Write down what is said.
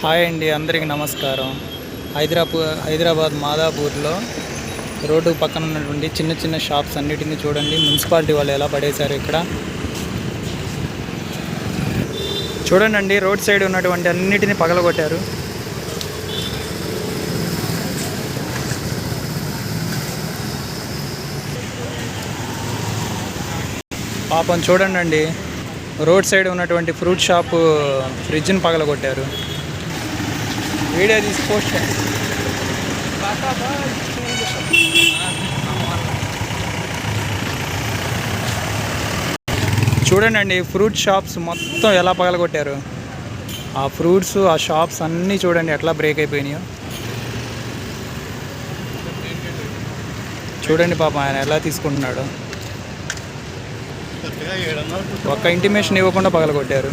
Hi అండి, అందరికీ నమస్కారం. హైదరాబాద్ మాదాపూర్లో రోడ్డు పక్కన ఉన్నటువంటి చిన్న చిన్న షాప్స్ అన్నిటిని చూడండి. మున్సిపాలిటీ వాళ్ళు ఎలా పడేశారు ఇక్కడ చూడండి. రోడ్ సైడ్ ఉన్నటువంటి అన్నిటిని పగలగొట్టారు. పాపం చూడండి, రోడ్ సైడ్ ఉన్నటువంటి ఫ్రూట్ షాప్ ఫ్రిడ్జ్ని పగలగొట్టారు. వీడియో తీసి పోస్ట్ చూడండి. ఫ్రూట్ షాప్స్ మొత్తం ఎలా పగలగొట్టారు. ఆ ఫ్రూట్స్, ఆ షాప్స్ అన్నీ చూడండి ఎట్లా బ్రేక్ అయిపోయినాయో. చూడండి పాపం ఆయన ఎలా తీసుకుంటున్నాడు. ఒక్క ఇంటిమేషన్ ఇవ్వకుండా పగలగొట్టారు.